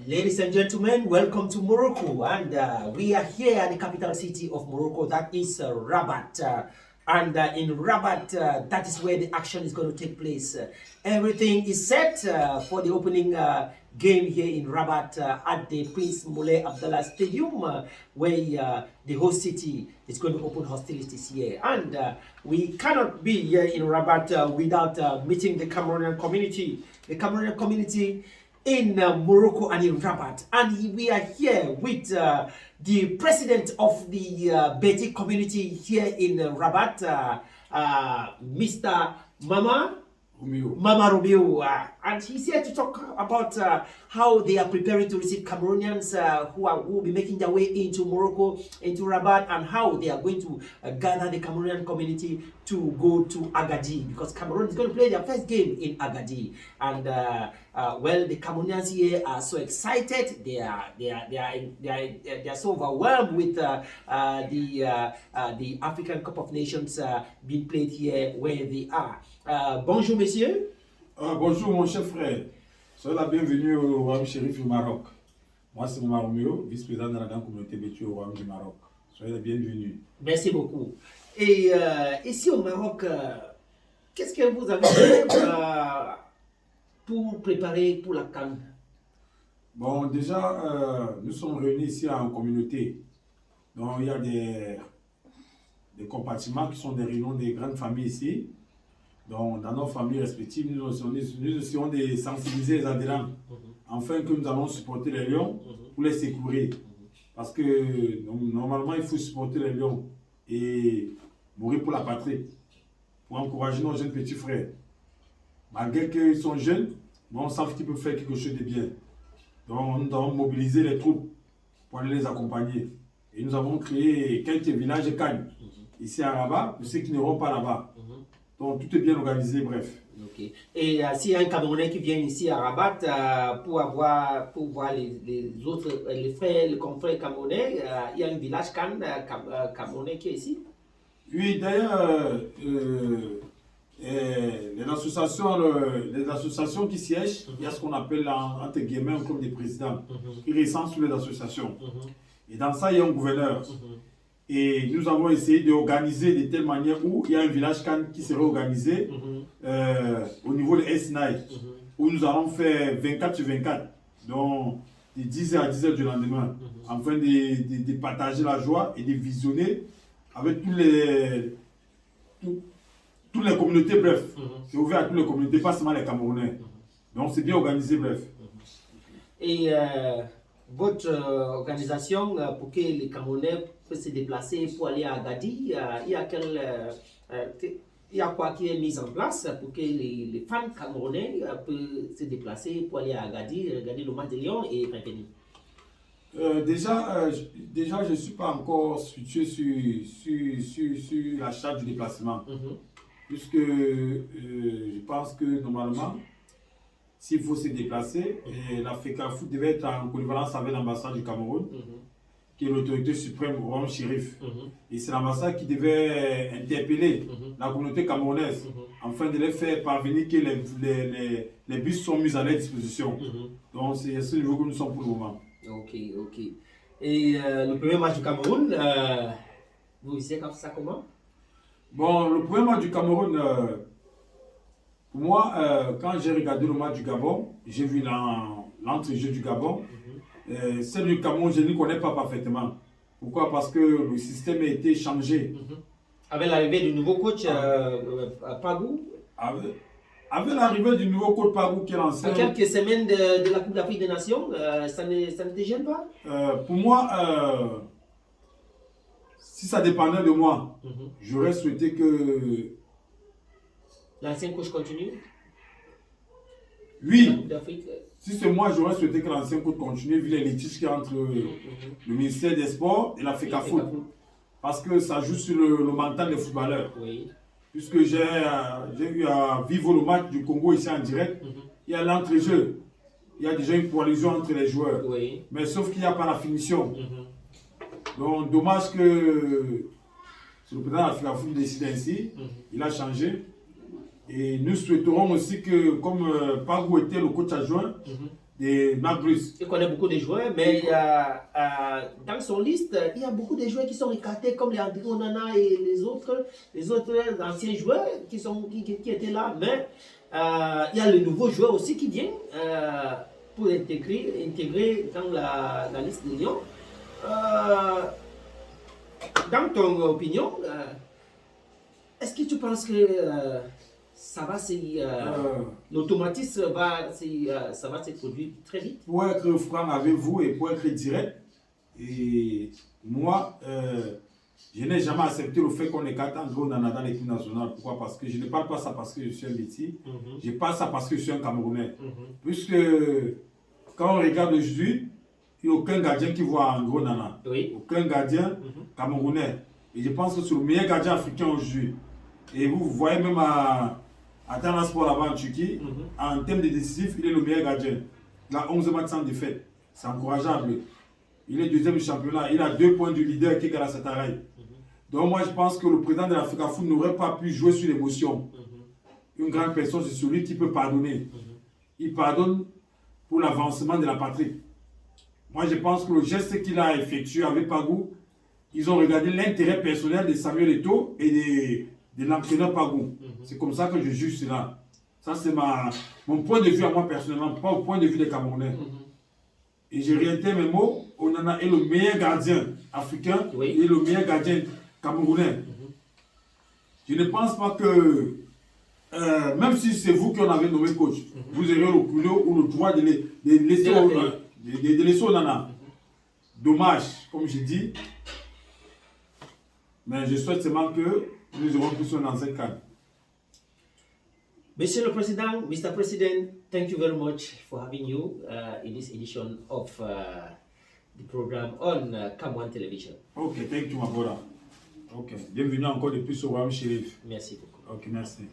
Ladies and gentlemen, welcome to Morocco, and we are here at the capital city of Morocco, that is Rabat. And in Rabat, that is where the action is going to take place. Everything is set for the opening game here in Rabat at the Prince Moulay Abdallah Stadium, where the host city is going to open hostilities here. And we cannot be here in Rabat without meeting the Cameroonian community. The Cameroonian community in Morocco and in Rabat. And we are here with the president of the Betik community here in Rabat, Mr. Mama Romeo, and he's here to talk about how they are preparing to receive Cameroonians who will be making their way into Morocco, into Rabat, and how they are going to gather the Cameroonian community to go to Agadir, because Cameroon is going to play their first game in Agadir. And well, the Cameroonians here are so excited. They are so overwhelmed with the African Cup of Nations being played here where they are. Bonjour, messieurs. Bonjour, mon cher frère. Soyez la bienvenue au Royaume Chérif du Maroc. Moi, c'est Mama Romeo, vice-président de la grande communauté Betik au Royaume du Maroc. Soyez la bienvenue. Merci beaucoup. Et ici au Maroc, qu'est-ce que vous avez fait pour préparer pour la CAN? Bon, déjà, nous sommes réunis ici en communauté. Donc, il y a des compartiments qui sont des réunions des grandes familles ici. Donc, dans nos familles respectives, nous essayons de sensibiliser les adhérents afin que nous allons supporter les lions pour les secourir. Parce que normalement, il faut supporter les lions et mourir pour la patrie, pour encourager nos jeunes petits frères. Malgré qu'ils sont jeunes, mais on sait qu'ils peuvent faire quelque chose de bien. Donc, nous devons mobiliser les troupes pour aller les accompagner. Et nous avons créé quelques villages et cagnes ici à Rabat, pour ceux qui n'iront pas là-bas. Donc, tout est bien organisé, bref. Okay. Et s'il y a un Camerounais qui vient ici à Rabat pour voir les autres, les frères, les confrères camerounais, il y a un village camerounais qui est ici? Oui, d'ailleurs, les associations qui siègent, il y a ce qu'on appelle entre guillemets un club des présidents qui recense toutes les associations. Et dans ça, il y a un gouverneur. Et nous avons essayé d'organiser de telle manière où il y a un village CAN qui serait organisé au niveau de Esnaï, où nous allons faire 24 sur 24, donc de 10h à 10h du lendemain, afin de partager la joie et de visionner avec toutes les communautés, bref. C'est ouvert à toutes les communautés, pas seulement les Camerounais. Donc c'est bien organisé, bref. Et votre organisation, pour que les Camerounais puissent se déplacer pour aller à Agadir, il y a quoi qui est mis en place pour que les fans camerounais puissent se déplacer pour aller à Agadir, regarder le match de Lyon et revenir? Déjà, je ne suis pas encore situé sur la charge du déplacement. Puisque je pense que normalement, s'il faut se déplacer, la FECAFOOT devait être en connivence avec l'ambassade du Cameroun, qui est l'autorité suprême au Royaume Chérif. Et c'est l'ambassade qui devait interpeller la communauté camerounaise afin de les faire parvenir que les bus sont mis à leur disposition. Donc c'est à ce niveau que nous sommes pour le moment. Ok. Et le premier match du Cameroun, vous savez ça comment? Bon, le premier match du Cameroun, pour moi, quand j'ai regardé le match du Gabon, j'ai vu l'entrejeu du Gabon. Celle du Cameroun, je ne connais pas parfaitement. Pourquoi? Parce que le système a été changé. Avec l'arrivée du nouveau coach Pagou? Avec l'arrivée du nouveau coach Pagou qui est lancé. À quelques semaines de la Coupe d'Afrique des Nations, ça ne te gêne pas? Pour moi, si ça dépendait de moi, j'aurais souhaité que l'ancien coach continue? Oui. Si c'est moi, j'aurais souhaité que l'ancien coach continue, vu les litiges qu'il y a entre le ministère des Sports et la FECAFOOT. Parce que ça joue sur le mental des footballeurs. Oui. Puisque j'ai eu à vivre le match du Congo ici en direct, il y a l'entrejeu. Il y a déjà une coalition entre les joueurs. Oui. Mais sauf qu'il n'y a pas la finition. Donc, dommage que le président de la FECAFOOT décide ainsi. Il a changé. Et nous souhaiterons aussi que, comme Pagou était le coach adjoint, de Marc Bruce. Il connaît beaucoup de joueurs, mais dans son liste, il y a beaucoup de joueurs qui sont écartés, comme les André Onana et les autres anciens joueurs qui étaient là. Mais il y a le nouveau joueur aussi qui vient pour intégrer dans la liste de Lyon. Dans ton opinion, est-ce que tu penses que ça va l'automatisme ça va se produire très vite? Pour être franc avec vous et pour être direct, et moi, je n'ai jamais accepté le fait qu'on écarte André Onana dans l'équipe nationale. Pourquoi? Parce que je ne parle pas ça parce que je suis un Métis. Je parle ça parce que je suis un Camerounais. Puisque quand on regarde aujourd'hui, il n'y a aucun gardien qui voit André Onana. Oui. Aucun gardien camerounais. Et je pense que c'est le meilleur gardien africain aujourd'hui. Et vous voyez même à Tana Sport là-bas en Turquie, en termes de décisif, il est le meilleur gardien. Il a 11 matchs sans défaite. C'est encourageable. Il est deuxième du championnat. Il a 2 points du leader qui est Galatasaray. Donc moi je pense que le président de l'Africa Foot n'aurait pas pu jouer sur l'émotion. Une grande personne, c'est celui qui peut pardonner. Il pardonne pour l'avancement de la patrie. Moi je pense que le geste qu'il a effectué avec Pagou, ils ont regardé l'intérêt personnel de Samuel Eto'o et de l'entraîneur Pagou. C'est comme ça que je juge cela. Ça, c'est mon point de vue à moi personnellement, pas au point de vue des Camerounais. Et je réitère mes mots, Onana est le meilleur gardien africain et le meilleur gardien camerounais. Je ne pense pas que, même si c'est vous qui en avez nommé coach, vous aurez le culot ou le droit de laisser Onana. Dommage, comme je dis. Mais je souhaite seulement que nous aurons plus dans cette cadre. Monsieur le Président, Mr. President, thank you very much for having you in this edition of the program on Cam1 Television. Ok, thank you, my brother. Ok, bienvenue encore de plus au Royaume Chérif. Merci beaucoup. Ok, merci.